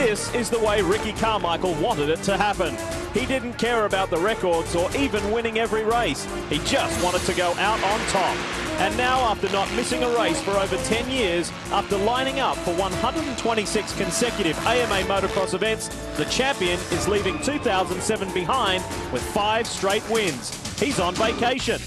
This is the way Ricky Carmichael wanted it to happen. He didn't care about the records or even winning every race. He just wanted to go out on top. And now, after not missing a race for over 10 years, after lining up for 126 consecutive AMA motocross events, the champion is leaving 2007 behind with 5 straight wins. He's on vacation.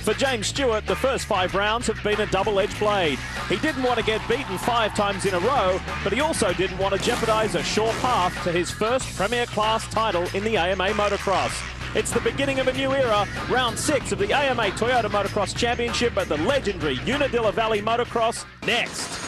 For James Stewart, the first 5 rounds have been a double-edged blade. He didn't want to get beaten 5 times in a row, but he also didn't want to jeopardize a sure path to his first Premier Class title in the AMA Motocross. It's the beginning of a new era, round 6 of the AMA Toyota Motocross Championship at the legendary Unadilla Valley Motocross, next.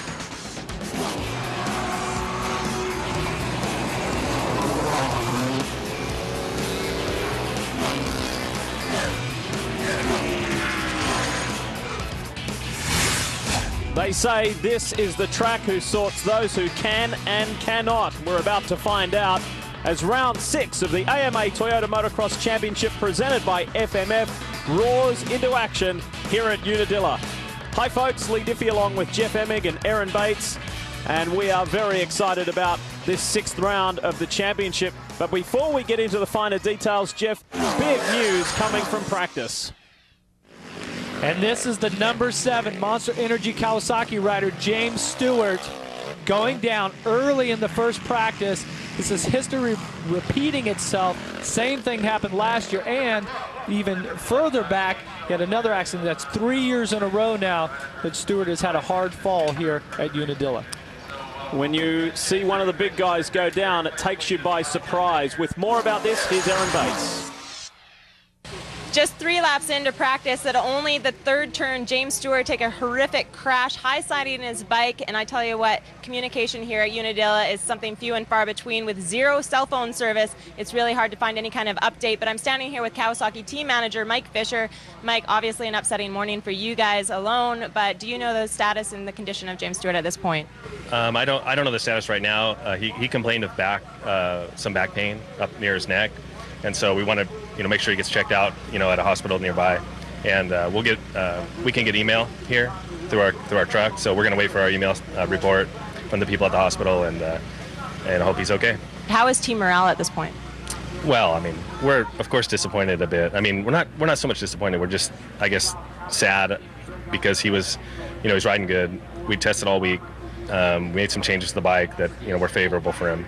They say this is the track who sorts those who can and cannot. We're about to find out as round 6 of the AMA Toyota Motocross Championship presented by FMF roars into action here at Unadilla. Hi folks, Lee Diffie along with Jeff Emig and Aaron Bates, and we are very excited about this 6th round of the championship. But before we get into the finer details, Jeff, big news coming from practice. And this is the number 7 Monster Energy Kawasaki rider, James Stewart, going down early in the first practice. This is history repeating itself. Same thing happened last year, and even further back, he had another accident. That's 3 years in a row now that Stewart has had a hard fall here at Unadilla. When you see one of the big guys go down, it takes you by surprise. With more about this, here's Aaron Bates. Just 3 laps into practice, at only the 3rd turn, James Stewart take a horrific crash, high-siding his bike, and I tell you what, communication here at Unadilla is something few and far between. With 0 cell phone service, it's really hard to find any kind of update, but I'm standing here with Kawasaki team manager Mike Fisher. Mike, obviously an upsetting morning for you guys alone, but do you know the status and the condition of James Stewart at this point? I don't know the status right now. He complained of some back pain up near his neck. And so we want to, make sure he gets checked out, at a hospital nearby, and we can get email here through our truck. So we're going to wait for our email report from the people at the hospital, and I hope he's okay. How is team morale at this point? Well, we're of course disappointed a bit. We're not so much disappointed. We're just, I guess, sad because he was, he's riding good. We tested all week. We made some changes to the bike that were favorable for him.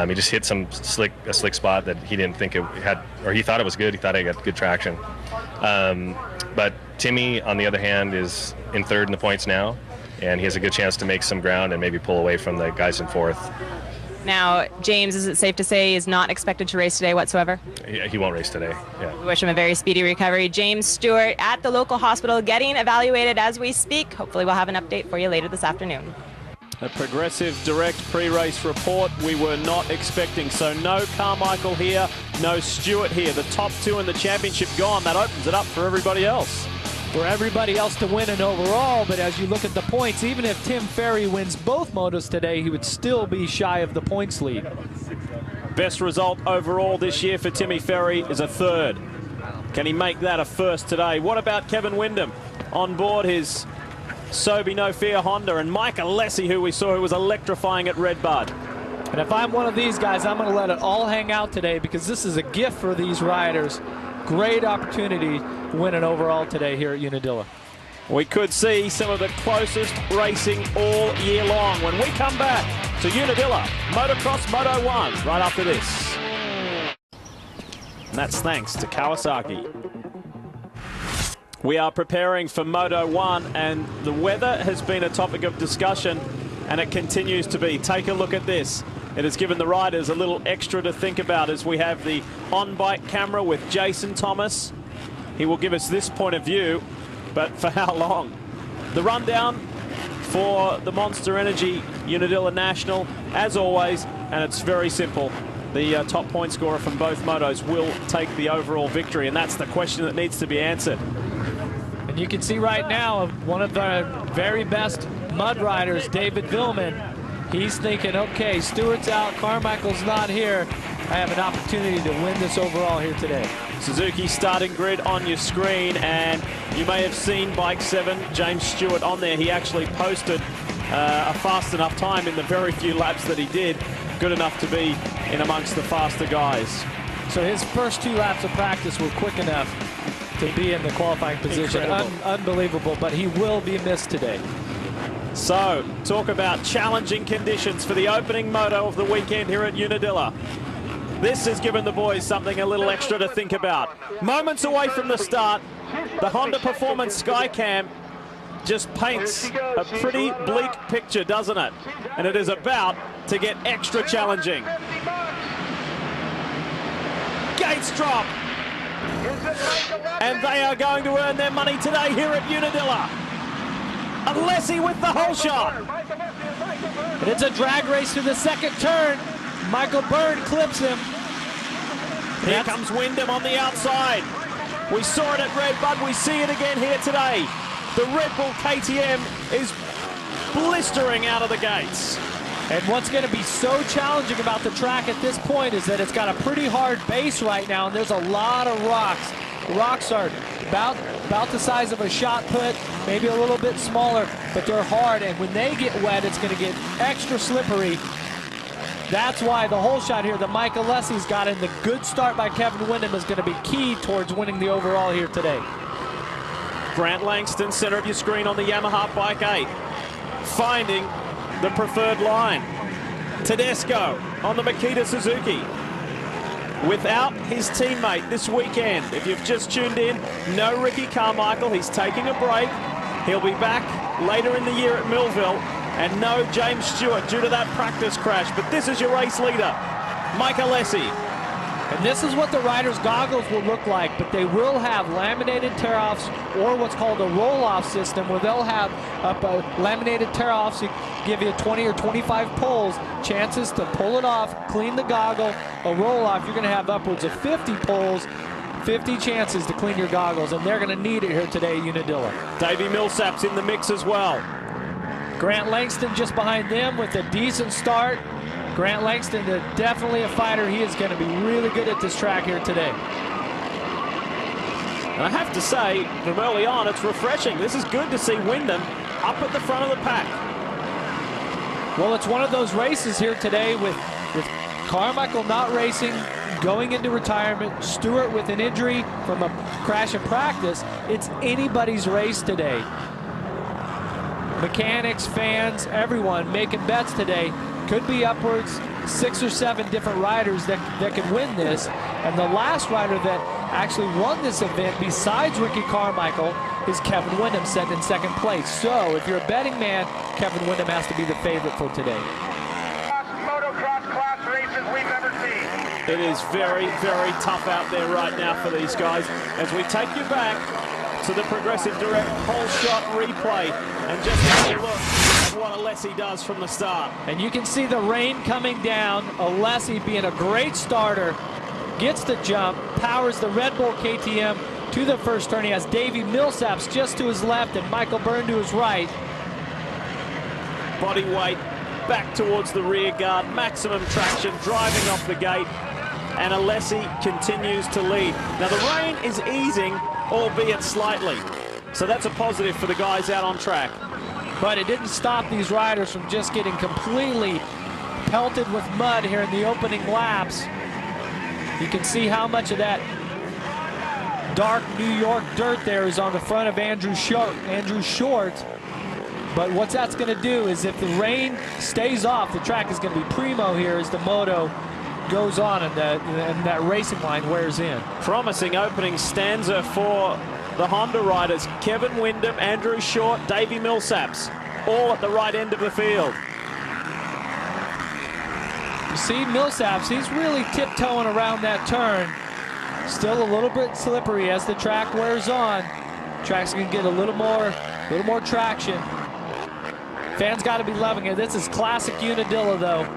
He just hit a slick spot that he didn't think it had, or he thought it was good. He thought it got good traction. But Timmy, on the other hand, is in 3rd in the points now, and he has a good chance to make some ground and maybe pull away from the guys in 4th. Now, James, is it safe to say is not expected to race today whatsoever? He won't race today. Yeah. We wish him a very speedy recovery. James Stewart at the local hospital getting evaluated as we speak. Hopefully we'll have an update for you later this afternoon. A progressive direct pre-race report we were not expecting. So no Carmichael here, no Stewart here. The top 2 in the championship gone. That opens it up for everybody else. For everybody else to win an overall, but as you look at the points, even if Tim Ferry wins both motos today, he would still be shy of the points lead. Best result overall this year for Timmy Ferry is a 3rd. Can he make that a 1st today? What about Kevin Windham on board his Sobe No Fear Honda, and Mike Alessi, who we saw, who was electrifying at Redbud. And if I'm one of these guys, I'm going to let it all hang out today because this is a gift for these riders. Great opportunity to win an overall today here at Unadilla. We could see some of the closest racing all year long when we come back to Unadilla Motocross Moto 1 right after this. And that's thanks to Kawasaki. We are preparing for Moto 1, and the weather has been a topic of discussion, and it continues to be. Take a look at this. It has given the riders a little extra to think about as we have the on-bike camera with Jason Thomas. He will give us this point of view, but for how long? The rundown for the Monster Energy Unadilla National, as always, and it's very simple. The top point scorer from both motos will take the overall victory, and that's the question that needs to be answered. And you can see right now one of the very best mud riders, David Villman. He's thinking, okay, Stewart's out, Carmichael's not here. I have an opportunity to win this overall here today. Suzuki starting grid on your screen, and you may have seen Bike 7, James Stewart on there. He actually posted a fast enough time in the very few laps that he did. Good enough to be in amongst the faster guys. So his first 2 laps of practice were quick enough to be in the qualifying position. Unbelievable, but he will be missed today. So, talk about challenging conditions for the opening moto of the weekend here at Unadilla. This has given the boys something a little extra to think about. Moments away from the start, the Honda Performance Skycam just paints a pretty bleak picture, doesn't it? And it is about to get extra challenging. Gates drop. And they are going to earn their money today here at Unadilla. Alessi with the whole shot. And it's a drag race to the second turn. Michael Byrne clips him. Here comes Wyndham on the outside. We saw it at Redbud. We see it again here today. The Red Bull KTM is blistering out of the gates. And what's going to be so challenging about the track at this point is that it's got a pretty hard base right now, and there's a lot of rocks. The rocks are about the size of a shot put, maybe a little bit smaller, but they're hard, and when they get wet, it's going to get extra slippery. That's why the whole shot here that Mike Alessi's got in the good start by Kevin Wyndham is going to be key towards winning the overall here today. Grant Langston, center of your screen on the Yamaha Bike 8, finding the preferred line. Tedesco on the Makita Suzuki. Without his teammate this weekend, if you've just tuned in, no Ricky Carmichael. He's taking a break. He'll be back later in the year at Millville. And no James Stewart due to that practice crash. But this is your race leader, Mike Alessi. And this is what the rider's goggles will look like, but they will have laminated tear-offs or what's called a roll-off system, where they'll have up a laminated tear-offs to give you 20 or 25 pulls, chances to pull it off, clean the goggle. A roll-off, you're going to have upwards of 50 pulls, 50 chances to clean your goggles, and they're going to need it here today at Unadilla. Davey Millsap's in the mix as well. Grant Langston just behind them with a decent start. Grant Langston, definitely a fighter. He is going to be really good at this track here today. And I have to say, from early on, it's refreshing. This is good to see Wyndham up at the front of the pack. Well, it's one of those races here today with Carmichael not racing, going into retirement, Stewart with an injury from a crash in practice. It's anybody's race today. Mechanics, fans, everyone making bets today. Could be upwards 6 or 7 different riders that could win this. And the last rider that actually won this event besides Ricky Carmichael is Kevin Wyndham, set in second place. So if you're a betting man, Kevin Wyndham has to be the favorite for today. Motocross class races we've ever seen. It is very, very tough out there right now for these guys. As we take you back to the Progressive Direct whole shot replay and just have a look at what Alessi does from the start. And you can see the rain coming down. Alessi, being a great starter, gets the jump, powers the Red Bull KTM to the first turn. He has Davey Millsaps just to his left and Michael Byrne to his right. Body weight back towards the rear guard, maximum traction, driving off the gate, and Alessi continues to lead. Now the rain is easing, albeit slightly, so that's a positive for the guys out on track. But it didn't stop these riders from just getting completely pelted with mud here in the opening laps. You can see how much of that dark New York dirt there is on the front of Andrew Short. But what that's going to do is, if the rain stays off, the track is going to be primo here as the moto goes on and that racing line wears in. Promising opening stanza for the Honda riders. Kevin Wyndham, Andrew Short, Davey Millsaps, all at the right end of the field. You see Millsaps, he's really tiptoeing around that turn. Still a little bit slippery as the track wears on. Track's gonna get a little more traction. Fans gotta be loving it. This is classic Unadilla though.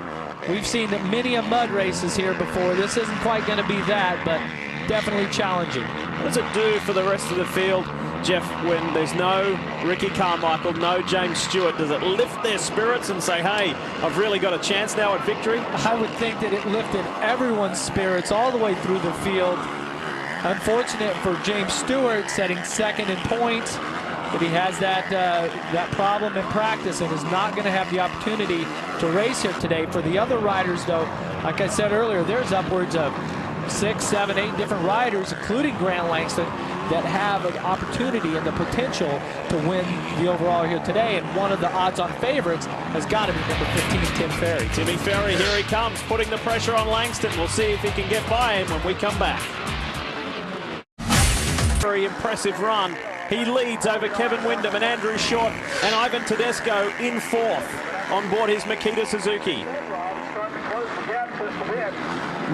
We've seen many a mud races here before. This isn't quite gonna be that, but definitely challenging. What does it do for the rest of the field, Jeff, when there's no Ricky Carmichael, no James Stewart? Does it lift their spirits and say, hey, I've really got a chance now at victory? I would think that it lifted everyone's spirits all the way through the field. Unfortunate for James Stewart, setting second in points. that he has that problem in practice and is not going to have the opportunity to race here today. For the other riders, though, like I said earlier, there's upwards of 6, 7, 8 different riders, including Grant Langston, that have an opportunity and the potential to win the overall here today. And one of the odds-on favorites has got to be number 15, Tim Ferry. Timmy Ferry, here he comes, putting the pressure on Langston. We'll see if he can get by him when we come back. Very impressive run. He leads over Kevin Windham and Andrew Short and Ivan Tedesco in 4th on board his Makita Suzuki.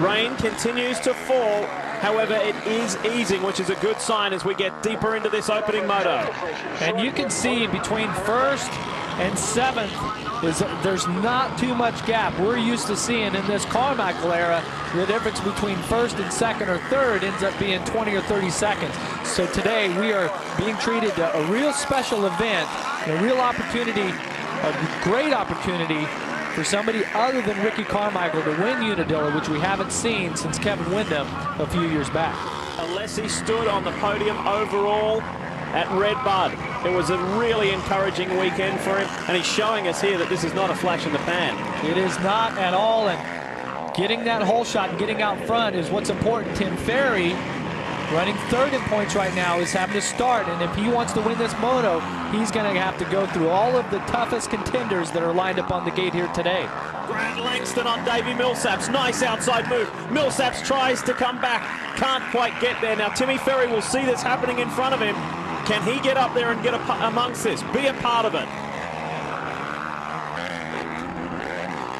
Rain continues to fall. However, it is easing, which is a good sign as we get deeper into this opening moto. And you can see between 1st and 7th, there's not too much gap. We're used to seeing in this Carmichael era, the difference between 1st and 2nd or 3rd ends up being 20 or 30 seconds. So today we are being treated to a real special event, a real opportunity, a great opportunity for somebody other than Ricky Carmichael to win Unadilla, which we haven't seen since Kevin Windham a few years back. Alessi stood on the podium overall at Red Bud. It was a really encouraging weekend for him, and he's showing us here that this is not a flash in the pan. It is not at all, and getting that hole shot and getting out front is what's important. Tim Ferry, running 3rd in points right now, is having to start, and if he wants to win this moto, he's going to have to go through all of the toughest contenders that are lined up on the gate here today. Grant Langston on Davey Millsaps. Nice outside move. Millsaps tries to come back. Can't quite get there. Now Timmy Ferry will see this happening in front of him. Can he get up there and get amongst this? Be a part of it.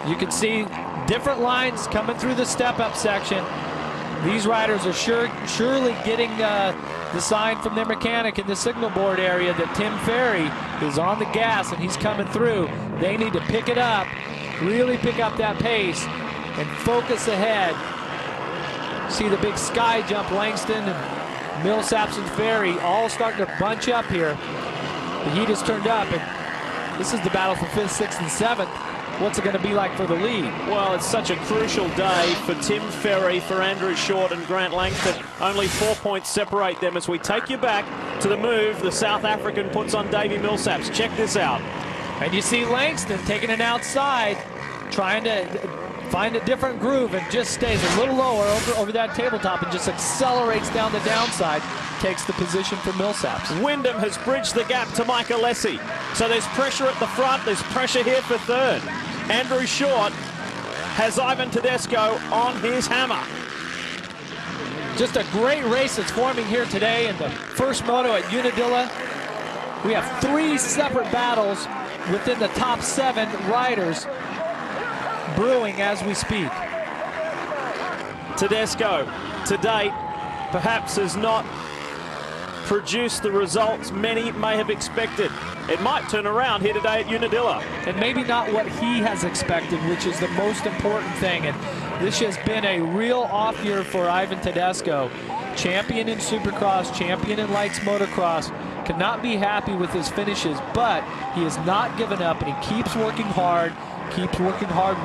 You can see different lines coming through the step-up section. These riders are surely getting the sign from their mechanic in the signal board area that Tim Ferry is on the gas and he's coming through. They need to pick it up, really pick up that pace and focus ahead. See the big sky jump. Langston and Millsaps and Ferry all starting to bunch up here. The heat has turned up, and this is the battle for 5th, 6th, and 7th. What's it going to be like for the lead? Well, it's such a crucial day for Tim Ferry, for Andrew Short and Grant Langston. Only 4 points separate them as we take you back to the move the South African puts on Davey Millsaps. Check this out. And you see Langston taking it outside, trying to find a different groove, and just stays a little lower over that tabletop and just accelerates down the downside, takes the position for Millsaps. Windham has bridged the gap to Mike Alessi. So there's pressure at the front, there's pressure here for 3rd. Andrew Short has Ivan Tedesco on his hammer. Just a great race that's forming here today in the first moto at Unadilla. We have 3 separate battles within the top 7 riders brewing as we speak. Tedesco, to date, perhaps has not produced the results many may have expected. It might turn around here today at Unadilla. And maybe not what he has expected, which is the most important thing. And this has been a real off year for Ivan Tedesco. Champion in Supercross, champion in Lights Motocross. Cannot be happy with his finishes, but he has not given up, and he keeps working hard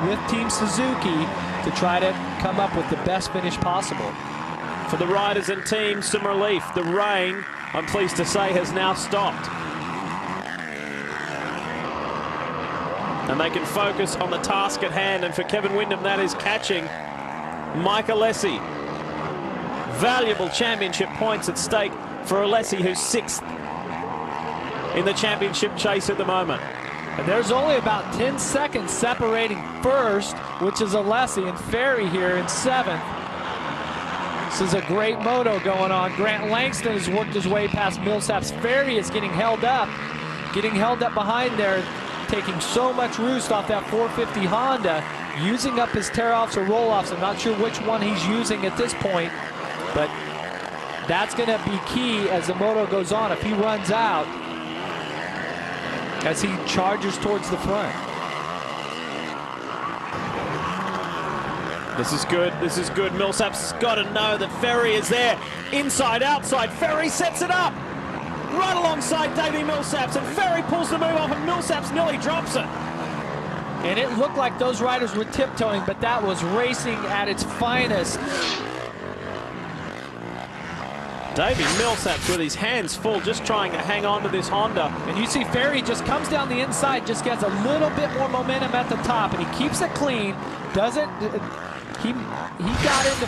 with Team Suzuki to try to come up with the best finish possible. For the riders and teams, some relief. The rain, I'm pleased to say, has now stopped. And they can focus on the task at hand, and for Kevin Windham, that is catching Mike Alessi. Valuable championship points at stake for Alessi, who's 6th in the championship chase at the moment. And there's only about 10 seconds separating 1st, which is Alessi, and Ferry here in 7th. This is a great moto going on. Grant Langston has worked his way past Millsaps. Ferry is getting held up behind there, taking so much roost off that 450 Honda, using up his tear-offs or roll-offs. I'm not sure which one he's using at this point, but that's going to be key as the moto goes on. If he runs out, as he charges towards the front. This is good. This is good. Millsaps has got to know that Ferry is there. Inside, outside. Ferry sets it up. Right alongside Davey Millsaps. And Ferry pulls the move off, and Millsaps nearly drops it. And it looked like those riders were tiptoeing, but that was racing at its finest. Davey Millsaps with his hands full, just trying to hang on to this Honda. And you see Ferry just comes down the inside, just gets a little bit more momentum at the top, and he keeps it clean. Doesn't he got into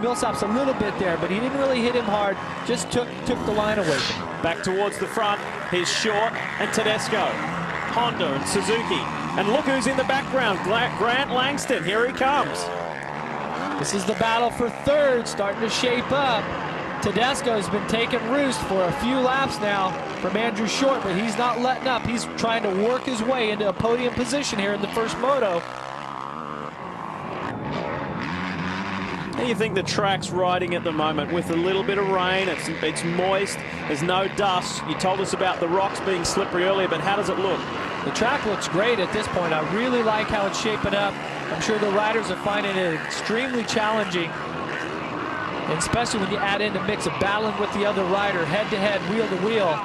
Millsaps a little bit there, but he didn't really hit him hard. Just took the line away from him. Back towards the front. Here's Short and Tedesco, Honda and Suzuki, and look who's in the background. Grant Langston. Here he comes. This is the battle for third, starting to shape up. Tedesco's been taking roost for a few laps now from Andrew Short, but he's not letting up. He's trying to work his way into a podium position here in the first moto. How do you think the track's riding at the moment with a little bit of rain? It's moist, there's no dust. You told us about the rocks being slippery earlier, but how does it look? The track looks great at this point. I really like how it's shaping up. I'm sure the riders are finding it extremely challenging, and especially when you add in the mix of battling with the other rider, head-to-head, wheel-to-wheel.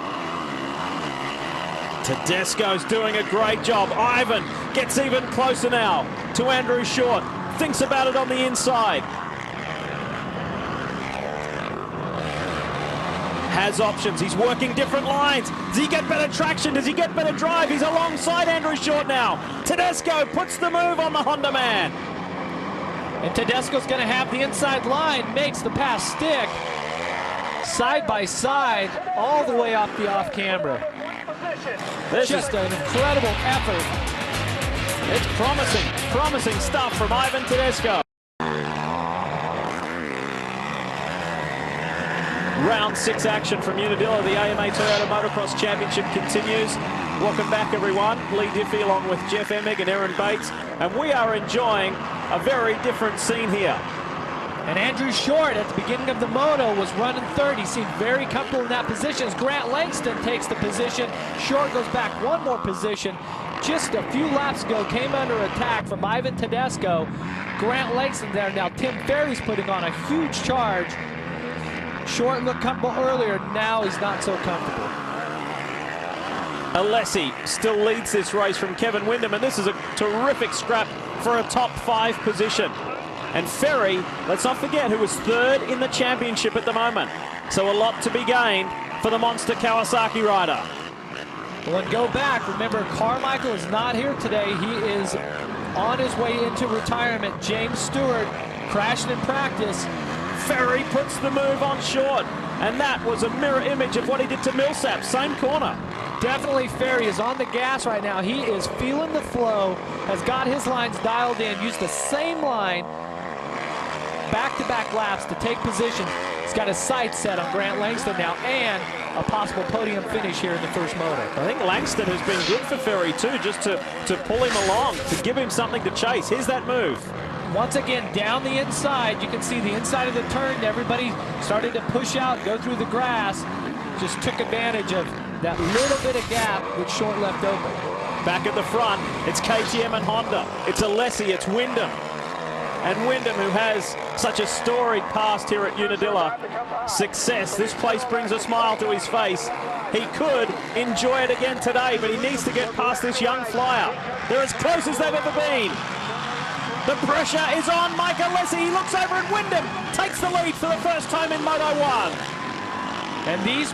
Tedesco's doing a great job. Ivan gets even closer now to Andrew Short. Thinks about it on the inside. Has options. He's working different lines. Does he get better traction? Does he get better drive? He's alongside Andrew Short now. Tedesco puts the move on the Honda man. And Tedesco's going to have the inside line, makes the pass stick. Side by side, all the way off the off-camber. Just an incredible effort. It's promising stuff from Ivan Tedesco. Round 6 action from Unadilla. The AMA Toyota Motocross Championship continues. Welcome back, everyone. Lee Diffie along with Jeff Emig and Aaron Bates. And we are enjoying a very different scene here. And Andrew Short at the beginning of the moto was running third. He seemed very comfortable in that position. As Grant Langston takes the position, Short goes back one more position. Just a few laps ago came under attack from Ivan Tedesco. Grant Langston there. Now Tim Ferry's putting on a huge charge. Short looked comfortable earlier, now he's not so comfortable. Alessi still leads this race from Kevin Windham, and this is a terrific scrap for a top 5 position. And Ferry, let's not forget, who was third in the championship at the moment. So a lot to be gained for the monster Kawasaki rider. Well, and go back, remember Carmichael is not here today. He is on his way into retirement. James Stewart crashed in practice. Ferry puts the move on Short, and that was a mirror image of what he did to Millsap, same corner. Definitely Ferry is on the gas right now. He is feeling the flow, has got his lines dialed in, used the same line back-to-back laps to take position. He's got his sights set on Grant Langston now and a possible podium finish here in the first moto. I think Langston has been good for Ferry too, just to pull him along, to give him something to chase. Here's that move. Once again, down the inside, you can see the inside of the turn. Everybody started to push out, go through the grass. Just took advantage of that little bit of gap which Short left open. Back at the front, it's KTM and Honda. It's Alessi, it's Windham. And Windham, who has such a storied past here at Unadilla. Success. This place brings a smile to his face. He could enjoy it again today, but he needs to get past this young flyer. They're as close as they've ever been. The pressure is on Mike Alessi. He looks over at Windham, takes the lead for the first time in Moto 1. And these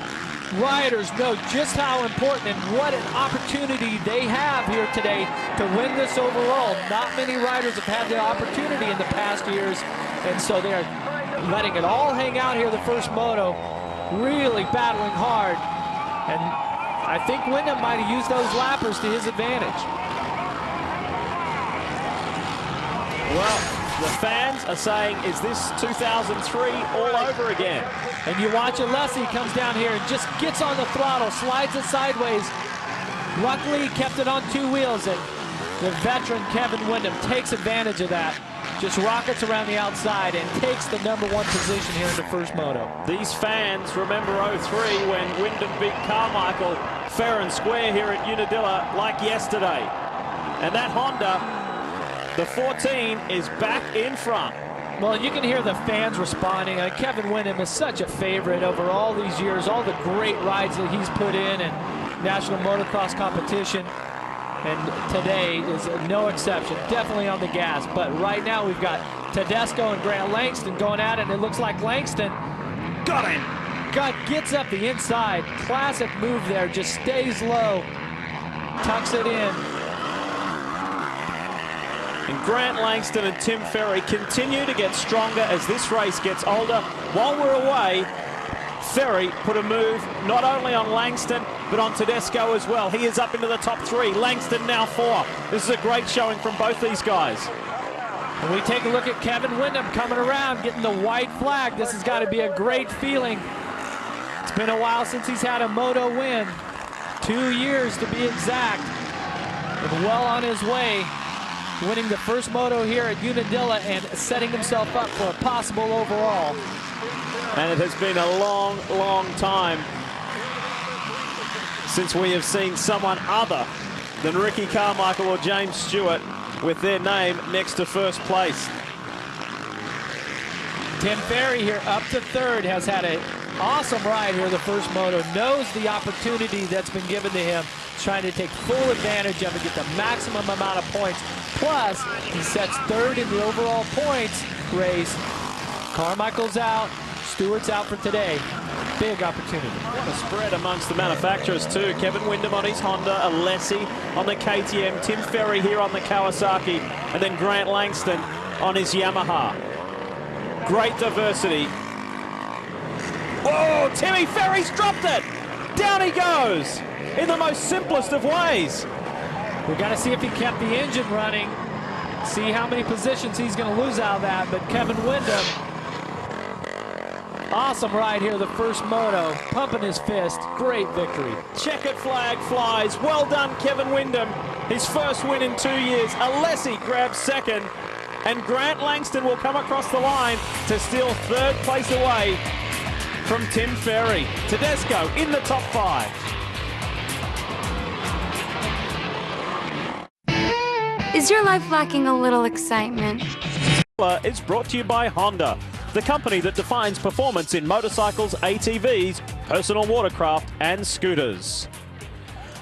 riders know just how important and what an opportunity they have here today to win this overall. Not many riders have had the opportunity in the past years, and so they're letting it all hang out here the first moto, really battling hard. And I think Windham might have used those lappers to his advantage. Well, the fans are saying, is this 2003 all over again? And you watch Alessi comes down here and just gets on the throttle, slides it sideways. Luckily, he kept it on 2 wheels, and the veteran Kevin Windham takes advantage of that. Just rockets around the outside and takes the #1 position here in the first moto. These fans remember 03 when Windham beat Carmichael fair and square here at Unadilla like yesterday. And that Honda, the 14, is back in front. Well, you can hear the fans responding. Kevin Windham is such a favorite over all these years, all the great rides that he's put in and national motocross competition. And today is no exception, definitely on the gas. But right now we've got Tedesco and Grant Langston going at it, and it looks like Langston got him. Scott gets up the inside. Classic move there, just stays low, tucks it in. And Grant Langston and Tim Ferry continue to get stronger as this race gets older. While we're away, Ferry put a move not only on Langston, but on Tedesco as well. He is up into the top 3. Langston now 4. This is a great showing from both these guys. And we take a look at Kevin Windham coming around, getting the white flag. This has got to be a great feeling. It's been a while since he's had a moto win. 2 years to be exact. And well on his way, winning the first moto here at Unadilla and setting himself up for a possible overall. And it has been a long, long time since we have seen someone other than Ricky Carmichael or James Stewart with their name next to first place. Tim Ferry here up to 3rd, has had an awesome ride here the first moto, knows the opportunity that's been given to him, trying to take full advantage of it, get the maximum amount of points. Plus, he sets 3rd in the overall points race. Carmichael's out, Stewart's out for today. Big opportunity. What a spread amongst the manufacturers too. Kevin Windham on his Honda, Alessi on the KTM, Tim Ferry here on the Kawasaki, and then Grant Langston on his Yamaha. Great diversity. Whoa, Timmy Ferry's dropped it! Down he goes in the most simplest of ways. We've got to see if he kept the engine running, see how many positions he's going to lose out of that, but Kevin Windham, awesome ride here, the first moto, pumping his fist, great victory. Checkered flag flies, well done Kevin Windham, his first win in 2 years. Alessi grabs 2nd, and Grant Langston will come across the line to steal 3rd place away from Tim Ferry. Tedesco in the top 5. Is your life lacking a little excitement? It's brought to you by Honda, the company that defines performance in motorcycles, ATVs, personal watercraft, and scooters.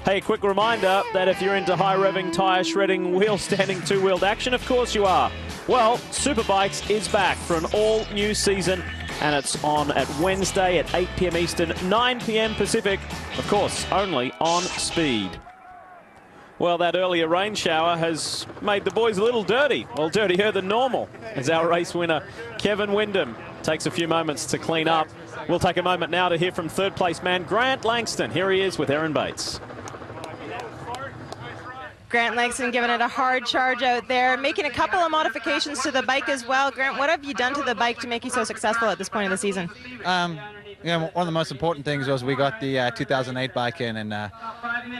Hey, a quick reminder that if you're into high revving, tire shredding, wheel standing, two-wheeled action, of course you are. Well, Superbikes is back for an all-new season, and it's on at Wednesday at 8 p.m. Eastern, 9 p.m. Pacific, of course, only on Speed. Well, that earlier rain shower has made the boys a little dirty. Well, dirtier than normal, as our race winner, Kevin Windham, takes a few moments to clean up. We'll take a moment now to hear from 3rd place man Grant Langston. Here he is with Aaron Bates. Grant Langston giving it a hard charge out there, making a couple of modifications to the bike as well. Grant, what have you done to the bike to make you so successful at this point of the season? Yeah, one of the most important things was we got the 2008 bike in, and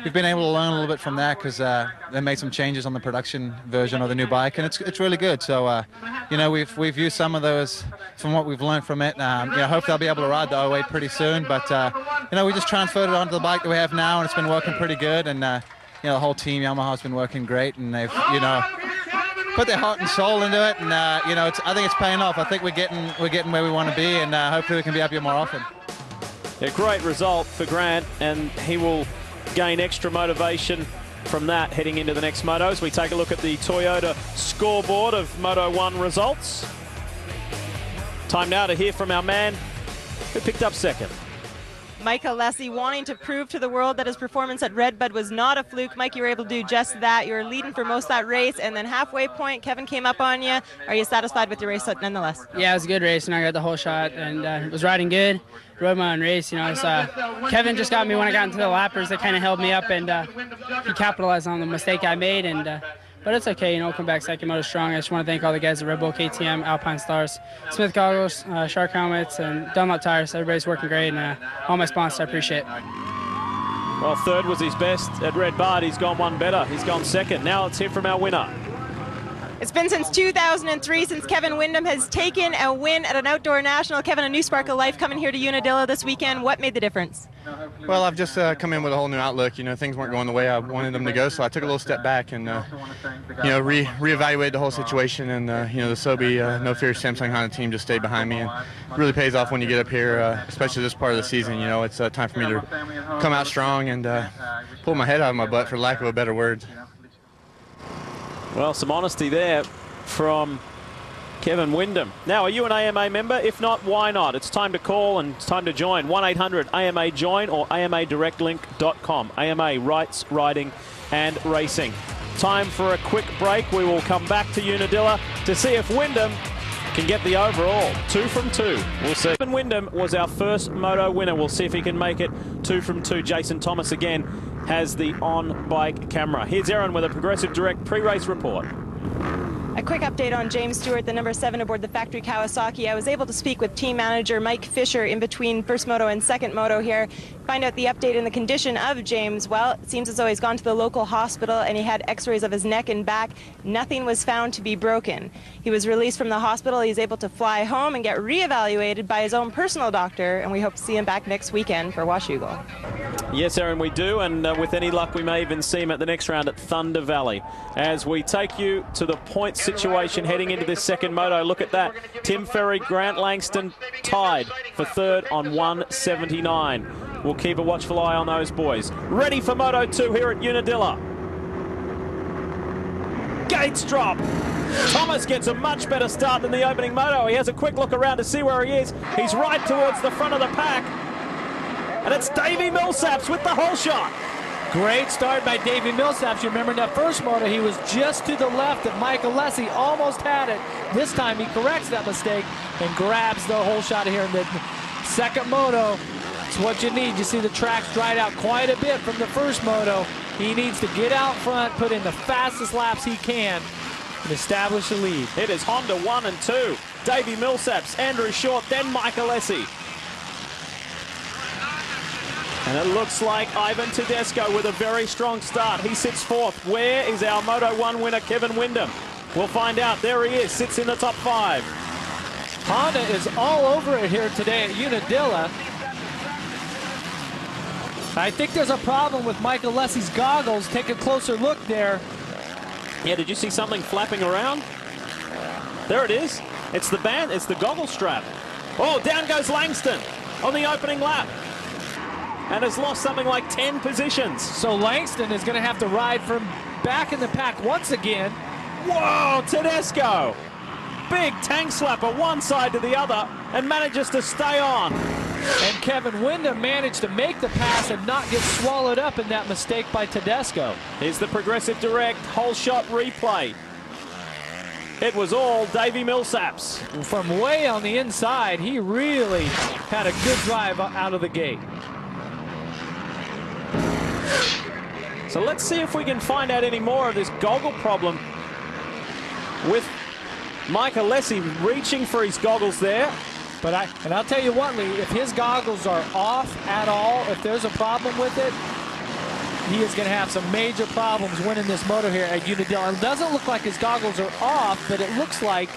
we've been able to learn a little bit from that because they made some changes on the production version of the new bike, and it's really good. So you know, we've used some of those from what we've learned from it. You know, hopefully I'll be able to ride the 08 pretty soon, but you know, we just transferred it onto the bike that we have now, and it's been working pretty good. And you know, the whole team Yamaha's been working great, and they've put their heart and soul into it, and you know, I think it's paying off. I think we're getting where we want to be, and hopefully we can be up here more often. A great result for Grant, and he will gain extra motivation from that heading into the next motos. We take a look at the Toyota scoreboard of Moto 1 results. Time now to hear from our man who picked up 2nd. Mike Alessi wanting to prove to the world that his performance at Redbud was not a fluke. Mike, you were able to do just that. You were leading for most of that race, and then halfway point, Kevin came up on you. Are you satisfied with your race nonetheless? Yeah, it was a good race, and I got the whole shot, and was riding good. Rode my own race, you know. Kevin just got me when I got into the lappers. That kind of held me up, and he capitalized on the mistake I made, and but it's okay, you know, come back second moto strong. I just want to thank all the guys at Red Bull, KTM, Alpine Stars, Smith Goggles, Shark Helmets, and Dunlop Tires. Everybody's working great, and all my sponsors, I appreciate it. Well, 3rd was his best at Red Bud. He's gone one better. He's gone 2nd. Now let's hear from our winner. It's been since 2003 since Kevin Windham has taken a win at an outdoor national. Kevin, a new spark of life coming here to Unadilla this weekend. What made the difference? Well, I've just come in with a whole new outlook. You know, things weren't going the way I wanted them to go, so I took a little step back and, you know, reevaluated the whole situation. And, you know, the Sobe No Fear Samsung Honda team just stayed behind me. And it really pays off when you get up here, especially this part of the season. You know, it's time for me to come out strong and pull my head out of my butt, for lack of a better word. Well, some honesty there from Kevin Wyndham. Now, are you an AMA member? If not, why not? It's time to call and it's time to join. 1-800-AMA-JOIN or AMADirectLink.com. AMA Rights, Riding and Racing. Time for a quick break. We will come back to Unadilla to see if Wyndham can get the overall. 2 from 2. We'll see. Kevin Wyndham was our first moto winner. We'll see if he can make it 2 from 2. Jason Thomas again has the on-bike camera. Here's Aaron with a Progressive Direct pre-race report. A quick update on James Stewart, the number 7 aboard the factory Kawasaki. I was able to speak with team manager Mike Fisher in between first moto and second moto here. Find out the update and the condition of James. Well, it seems as though he's gone to the local hospital and he had x-rays of his neck and back. Nothing was found to be broken. He was released from the hospital. He's able to fly home and get reevaluated by his own personal doctor, and we hope to see him back next weekend for Washougal. Yes, Aaron, we do, and with any luck we may even see him at the next round at Thunder Valley. As we take you to the point situation heading into this second moto, look at that. Tim Ferry, Grant Langston tied for third on 179. We'll keep a watchful eye on those boys. Ready for Moto 2 here at Unadilla. Gates drop. Thomas gets a much better start than the opening moto. He has a quick look around to see where he is. He's right towards the front of the pack. And it's Davey Millsaps with the whole shot. Great start by Davey Millsaps. You remember in that first moto, he was just to the left of Michael Lessie, almost had it. This time he corrects that mistake and grabs the whole shot here in the second moto. It's what you need. You see the track's dried out quite a bit from the first moto. He needs to get out front, put in the fastest laps he can, and establish a lead. It is Honda 1 and 2. Davey Millsaps, Andrew Short, then Michael Lessie. And it looks like Ivan Tedesco with a very strong start. He sits fourth. Where is our Moto 1 winner, Kevin Wyndham? We'll find out. There he is, sits in the top 5. Honda is all over it here today at Unadilla. I think there's a problem with Michael Lessie's goggles. Take a closer look there. Yeah, did you see something flapping around? There it is. It's the band, it's the goggle strap. Oh, down goes Langston on the opening lap. And has lost something like 10 positions. So Langston is going to have to ride from back in the pack once again. Whoa, Tedesco. Big tank slapper one side to the other and manages to stay on. And Kevin Wyndham managed to make the pass and not get swallowed up in that mistake by Tedesco. Here's the Progressive Direct whole shot replay. It was all Davey Millsaps. From way on the inside, he really had a good drive out of the gate. So let's see if we can find out any more of this goggle problem with Michael Lessie reaching for his goggles there. But I'll tell you what, Lee, if his goggles are off at all, if there's a problem with it, he is going to have some major problems winning this moto here at Unadilla. It doesn't look like his goggles are off, but it looks like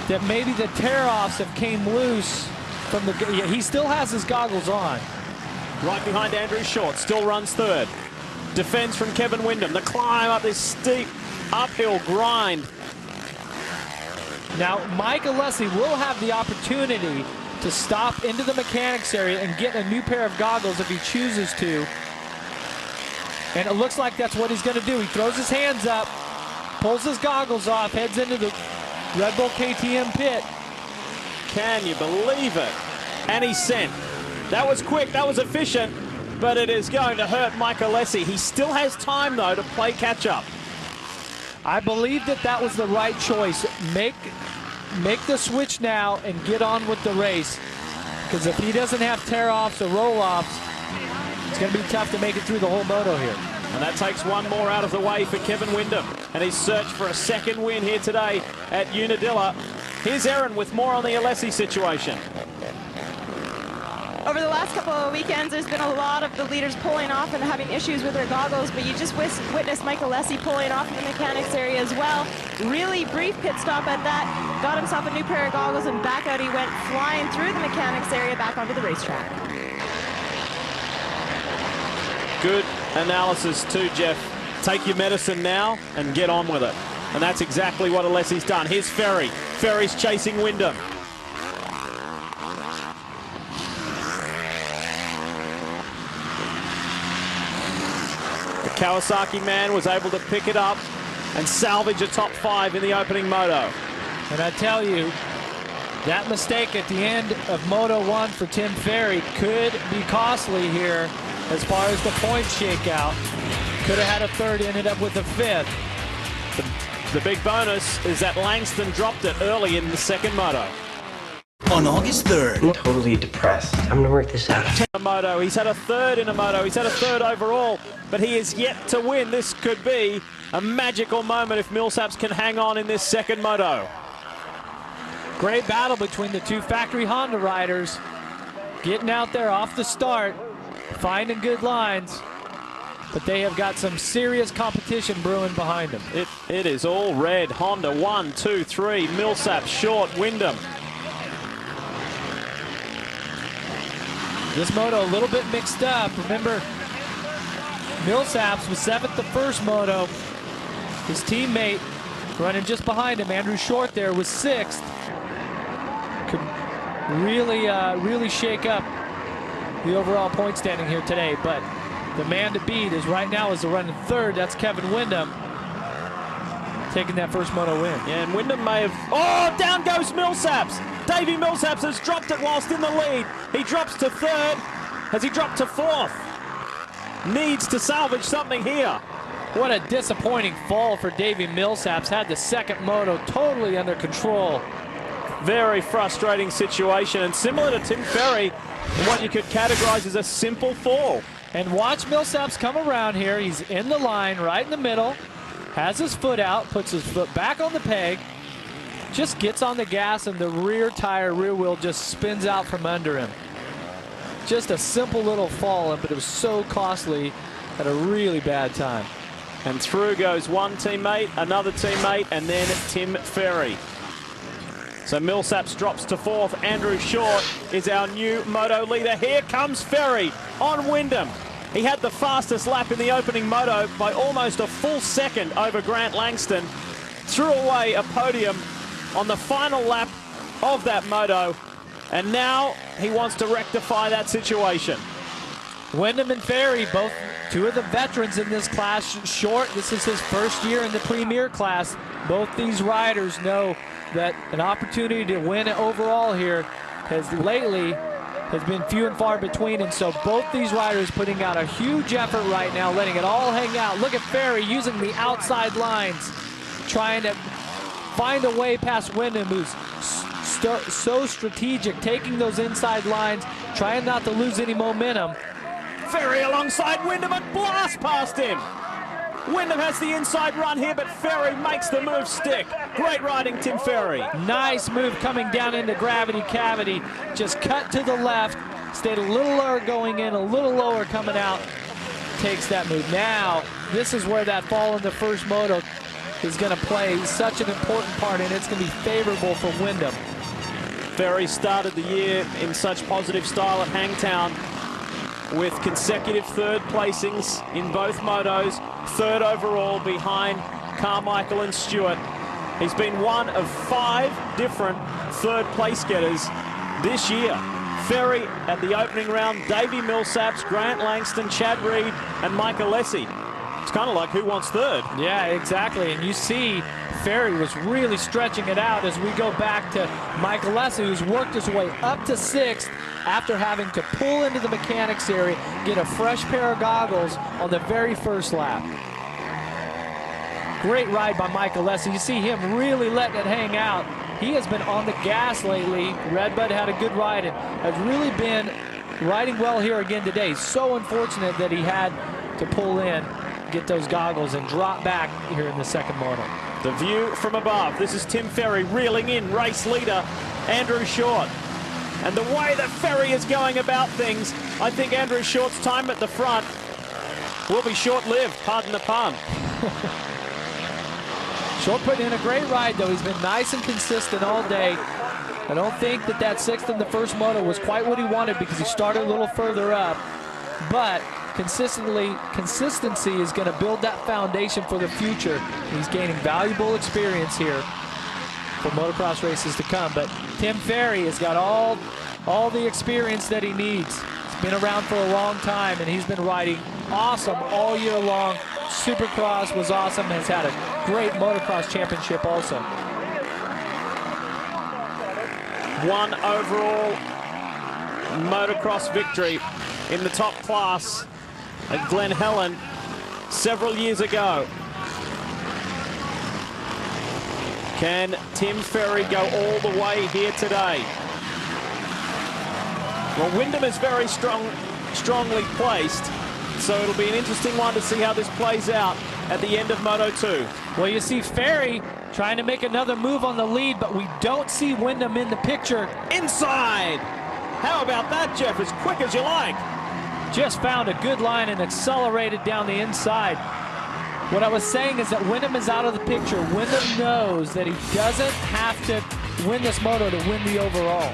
that maybe the tear-offs have came loose from the... Yeah, he still has his goggles on. Right behind Andrew Short, still runs third. Defense from Kevin Wyndham. The climb up this steep uphill grind. Now, Michael Lessie will have the opportunity to stop into the mechanics area and get a new pair of goggles if he chooses to. And it looks like that's what he's going to do. He throws his hands up, pulls his goggles off, heads into the Red Bull KTM pit. Can you believe it? And he's sent. That was quick, that was efficient, but it is going to hurt Michael Lessie. He still has time, though, to play catch-up. I believe that was the right choice. Make the switch now and get on with the race. Because if he doesn't have tear-offs or roll-offs, it's going to be tough to make it through the whole moto here. And that takes one more out of the way for Kevin Wyndham. And his search for a second win here today at Unadilla. Here's Aaron with more on the Alessi situation. Over the last couple of weekends, there's been a lot of the leaders pulling off and having issues with their goggles, but you just witnessed Michael Lessie pulling off in the mechanics area as well. Really brief pit stop at that, got himself a new pair of goggles, and back out he went, flying through the mechanics area back onto the racetrack. Good analysis too, Jeff. Take your medicine now and get on with it. And that's exactly what Alessi's done. Here's Ferry. Ferry's chasing Wyndham. Kawasaki man was able to pick it up and salvage a top 5 in the opening moto. And I tell you, that mistake at the end of Moto 1 for Tim Ferry could be costly here as far as the points shakeout. Could have had a third, ended up with a fifth. The big bonus is that Langston dropped it early in the second moto. On August 3rd. I'm totally depressed. I'm gonna work this out. A moto. He's had a third in a moto. He's had a third overall, but he is yet to win. This could be a magical moment if Millsaps can hang on in this second moto. Great battle between the two factory Honda riders. Getting out there off the start, finding good lines, but they have got some serious competition brewing behind them. It is all red. Honda 1, 2, 3. Millsaps, Short, Wyndham. This moto a little bit mixed up. Remember, Millsaps was 7th the first moto. His teammate running just behind him, Andrew Short there, was 6th. Could really shake up the overall point standing here today, but the man to beat is right now is the running 3rd. That's Kevin Wyndham taking that first moto win. Yeah, and Wyndham may have... Oh, down goes Millsaps. Davey Millsaps has dropped it whilst in the lead. He drops to 3rd. Has he dropped to 4th? Needs to salvage something here. What a disappointing fall for Davey Millsaps. Had the second moto totally under control. Very frustrating situation, and similar to Tim Ferry, in what you could categorize as a simple fall. And watch Millsaps come around here. He's in the line right in the middle, has his foot out, puts his foot back on the peg, just gets on the gas, and the rear wheel just spins out from under him. Just a simple little fall, but it was so costly at a really bad time. And through goes one teammate, another teammate, and then Tim Ferry. So Millsaps drops to 4th. Andrew Short is our new moto leader. Here comes Ferry on Wyndham. He had the fastest lap in the opening moto by almost a full second over Grant Langston. Threw away a podium on the final lap of that moto, and now he wants to rectify that situation. Wyndham and Ferry, both two of the veterans in this class. Short, this is his first year in the Premier class. Both these riders know that an opportunity to win overall here has been few and far between, and so both these riders putting out a huge effort right now, letting it all hang out. Look at Ferry using the outside lines, trying to find a way past Wyndham, who's so strategic, taking those inside lines, trying not to lose any momentum. Ferry alongside Wyndham and blast past him. Wyndham has the inside run here, but Ferry makes the move stick. Great riding, Tim Ferry. Nice move coming down into gravity cavity. Just cut to the left, stayed a little lower going in, a little lower coming out. Takes that move. Now, this is where that fall in the first moto is going to play such an important part, and it's going to be favorable for Wyndham. Ferry started the year in such positive style at Hangtown with consecutive 3rd placings in both motos, 3rd overall behind Carmichael and Stewart. He's been one of 5 different 3rd place getters this year. Ferry at the opening round, Davey Millsaps, Grant Langston, Chad Reed, and Mike Alessi. It's kind of like who wants 3rd. Yeah, exactly. And you see Ferry was really stretching it out as we go back to Mike Alessi, who's worked his way up to 6th after having to pull into the mechanics area, get a fresh pair of goggles on the very first lap. Great ride by Mike Alessi. You see him really letting it hang out. He has been on the gas lately. Redbud had a good ride and has really been riding well here again today. So unfortunate that he had to pull in, get those goggles, and drop back here in the second moto. The view from above. This is Tim Ferry reeling in race leader Andrew Short. And the way that Ferry is going about things, I think Andrew Short's time at the front will be short-lived, pardon the pun. Short putting in a great ride, though. He's been nice and consistent all day. I don't think that 6th in the first moto was quite what he wanted because he started a little further up. But consistency is going to build that foundation for the future. He's gaining valuable experience here for motocross races to come. But Tim Ferry has got all the experience that he needs. He's been around for a long time, and he's been riding awesome all year long. Supercross was awesome, has had a great motocross championship also. 1 overall motocross victory in the top class at Glen Helen several years ago. Can Tim Ferry go all the way here today? Well, Wyndham is very strongly placed, so it'll be an interesting one to see how this plays out at the end of Moto 2. Well, you see Ferry trying to make another move on the lead, but we don't see Wyndham in the picture. Inside! How about that, Jeff? As quick as you like. Just found a good line and accelerated down the inside. What I was saying is that Wyndham is out of the picture. Wyndham knows that he doesn't have to win this moto to win the overall.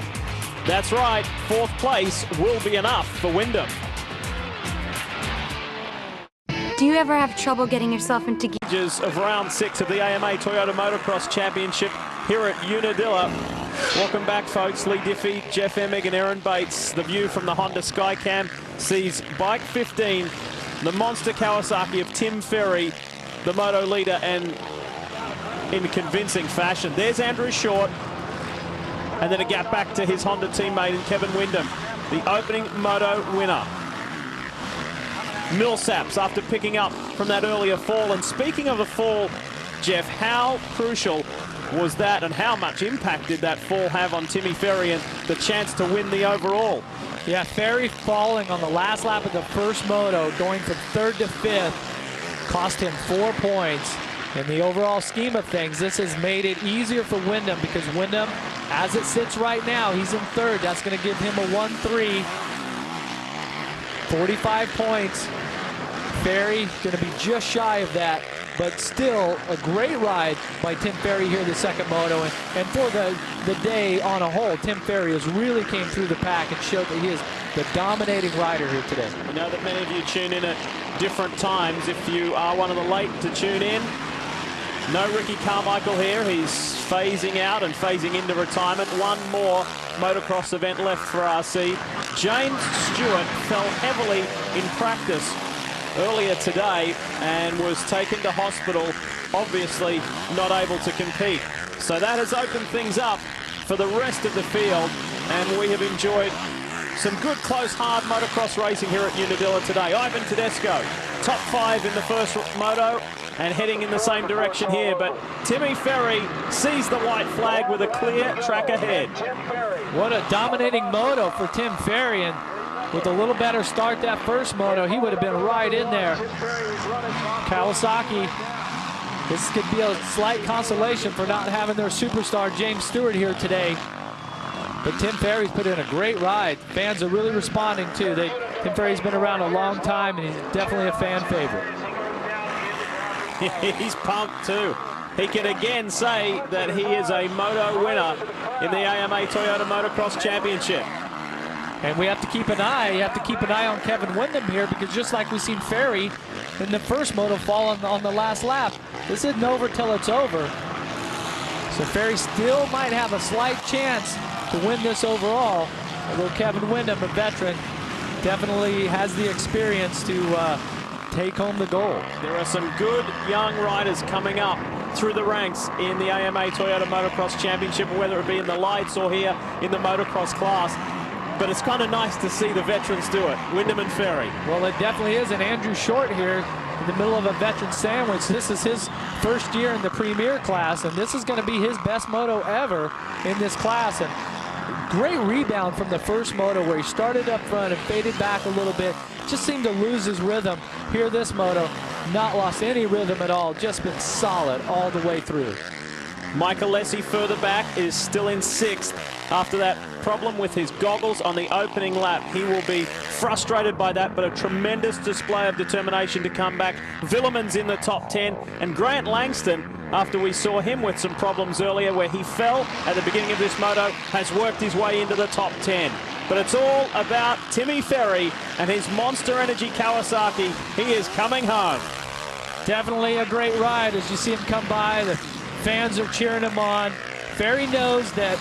That's right. 4th place will be enough for Wyndham. Do you ever have trouble getting yourself into gear? Of round 6 of the AMA Toyota Motocross Championship here at Unadilla. Welcome back, folks. Lee Diffie, Jeff Emig and Aaron Bates. The view from the Honda Skycam sees bike 15, the monster Kawasaki of Tim Ferry, the moto leader, and in convincing fashion. There's Andrew Short, and then a gap back to his Honda teammate in Kevin Wyndham, the opening moto winner. Millsaps after picking up from that earlier fall. And speaking of a fall, Jeff, how crucial was that, and how much impact did that fall have on Timmy Ferry and the chance to win the overall? Yeah, Ferry falling on the last lap of the first moto, going from 3rd to 5th, cost him 4 points. In the overall scheme of things, this has made it easier for Wyndham, because Wyndham, as it sits right now, he's in 3rd. That's going to give him a 1-3. 45 points. Ferry going to be just shy of that, but still a great ride by Tim Ferry here, the second moto. And for the day on a whole, Tim Ferry has really came through the pack and showed that he is the dominating rider here today. I know that many of you tune in at different times. If you are one of the late to tune in, no Ricky Carmichael here. He's phasing out and phasing into retirement. One more motocross event left for RC. James Stewart fell heavily in practice earlier today and was taken to hospital, obviously not able to compete. So that has opened things up for the rest of the field, and we have enjoyed some good, close, hard motocross racing here at Unadilla today. Ivan Tedesco, top 5 in the first moto and heading in the same direction here, but Timmy Ferry sees the white flag with a clear track ahead. What a dominating moto for Tim Ferry, and with a little better start that first moto, he would have been right in there. Kawasaki, this could be a slight consolation for not having their superstar James Stewart here today. But Tim Ferry's put in a great ride. Fans are really responding too. Tim Ferry's been around a long time, and he's definitely a fan favorite. He's pumped too. He can again say that he is a moto winner in the AMA Toyota Motocross Championship. And we have to keep an eye. You have to keep an eye on Kevin Wyndham here, because just like we've seen Ferry in the first moto fall on the last lap, this isn't over till it's over. So Ferry still might have a slight chance to win this overall, although Kevin Wyndham, a veteran, definitely has the experience to take home the gold. There are some good young riders coming up through the ranks in the AMA Toyota Motocross Championship, whether it be in the lights or here in the motocross class. But it's kind of nice to see the veterans do it, Wyndham and Ferry. Well, it definitely is. And Andrew Short here in the middle of a veteran sandwich. This is his first year in the Premier class, and this is going to be his best moto ever in this class. And great rebound from the first moto, where he started up front and faded back a little bit. Just seemed to lose his rhythm. Here this moto, not lost any rhythm at all. Just been solid all the way through. Michael Lessie further back is still in 6th after that problem with his goggles on the opening lap. He will be frustrated by that, but a tremendous display of determination to come back. Villemans in the top 10, and Grant Langston, after we saw him with some problems earlier where he fell at the beginning of this moto, has worked his way into the top 10. But it's all about Timmy Ferry and his Monster Energy Kawasaki. He is coming home. Definitely a great ride as you see him come by. The fans are cheering him on. Ferry knows that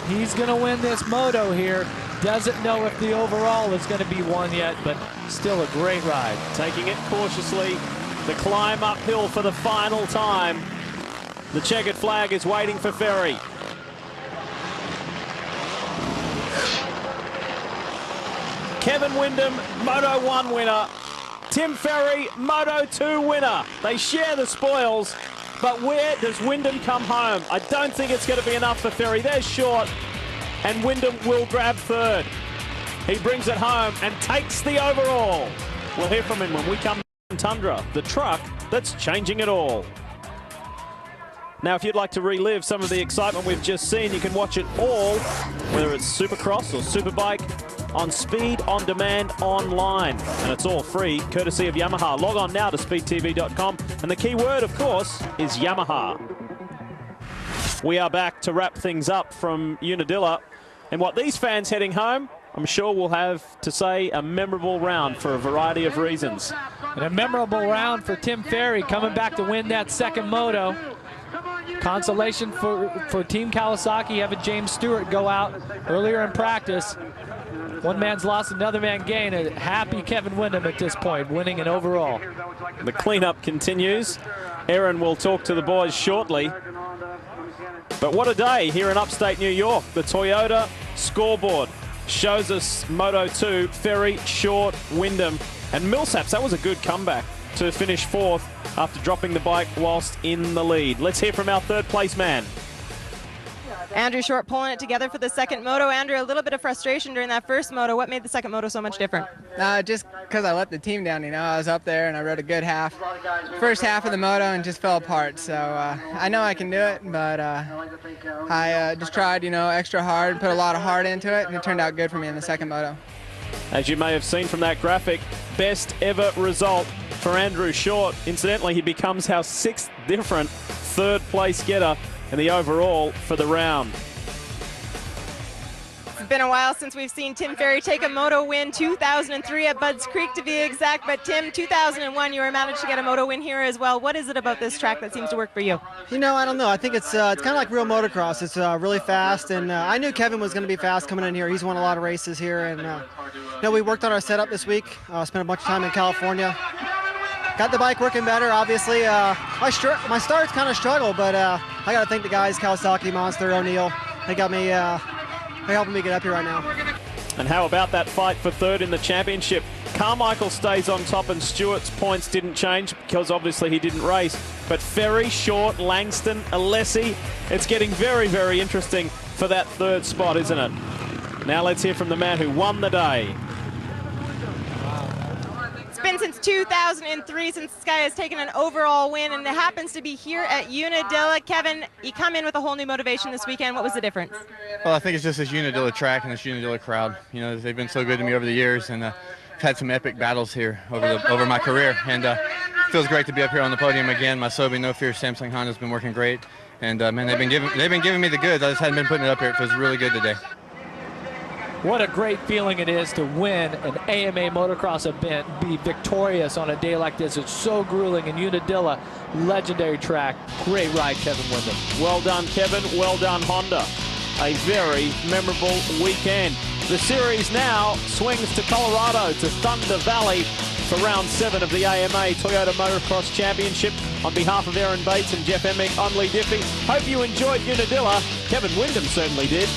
he's going to win this moto here. Doesn't know if the overall is going to be won yet, but still a great ride. Taking it cautiously The climb uphill for the final time. The checkered flag is waiting for Ferry. Kevin Windham, Moto 1 winner. Tim Ferry, Moto 2 winner. They share the spoils, but where does Windham come home? I don't think it's going to be enough for Ferry. They're short, and Windham will grab third. He brings it home and takes the overall. We'll hear from him when we come to Tundra, the truck that's changing it all. Now, if you'd like to relive some of the excitement we've just seen, you can watch it all, whether it's Supercross or Superbike, on Speed On Demand online. And it's all free, courtesy of Yamaha. Log on now to speedtv.com. And the key word, of course, is Yamaha. We are back to wrap things up from Unadilla. And what these fans heading home, I'm sure will have to say a memorable round for a variety of reasons. And a memorable round for Tim Ferry coming back to win that second moto. Consolation for Team Kawasaki, having James Stewart go out earlier in practice. One man's lost, another man gained. A happy Kevin Windham at this point, winning an overall. The cleanup continues. Aaron will talk to the boys shortly. But what a day here in upstate New York. The Toyota scoreboard shows us Moto 2, Ferry, Short, Windham, and Millsaps. That was a good comeback to finish fourth after dropping the bike whilst in the lead. Let's hear from our third place man. Andrew Short pulling it together for the second moto. Andrew, a little bit of frustration during that first moto. What made the second moto so much different? Just because I let the team down, you know. I was up there and I rode a good first half of the moto and just fell apart. So I know I can do it, but I just tried, you know, extra hard, put a lot of heart into it, and it turned out good for me in the second moto. As you may have seen from that graphic, best ever result for Andrew Short. Incidentally, he becomes our sixth different third place getter in the overall for the round. It's been a while since we've seen Tim Ferry take a moto win, 2003 at Budds Creek to be exact, but Tim, 2001 you were managed to get a moto win here as well. What is it about this track that seems to work for you? You know, I don't know. I think it's kind of like real motocross. It's really fast, and I knew Kevin was going to be fast coming in here. He's won a lot of races here, and you know, we worked on our setup this week, spent a bunch of time in California. Got the bike working better, obviously. My starts kind of struggle, but I got to thank the guys, Kawasaki, Monster, O'Neill. They got me, they're helping me get up here right now. And how about that fight for third in the championship? Carmichael stays on top and Stewart's points didn't change because obviously he didn't race. But Ferry, Short, Langston, Alessi, it's getting very, very interesting for that third spot, isn't it? Now let's hear from the man who won the day. It's been since 2003 since this guy has taken an overall win, and it happens to be here at Unadilla. Kevin, you come in with a whole new motivation this weekend. What was the difference? Well, I think it's just this Unadilla track and this Unadilla crowd. You know, they've been so good to me over the years, and I've had some epic battles here over my career. And it feels great to be up here on the podium again. My Sobe No Fear Samsung Honda's been working great, and man, they've been giving me the goods. I just hadn't been putting it up here. It feels really good today. What a great feeling it is to win an AMA motocross event, be victorious on a day like this. It's so grueling. In Unadilla, legendary track. Great ride, Kevin Windham. Well done, Kevin. Well done, Honda. A very memorable weekend. The series now swings to Colorado, to Thunder Valley for round 7 of the AMA Toyota Motocross Championship. On behalf of Aaron Bates and Jeff Emmick, I'm Lee Diffie. Hope you enjoyed Unadilla. Kevin Windham certainly did.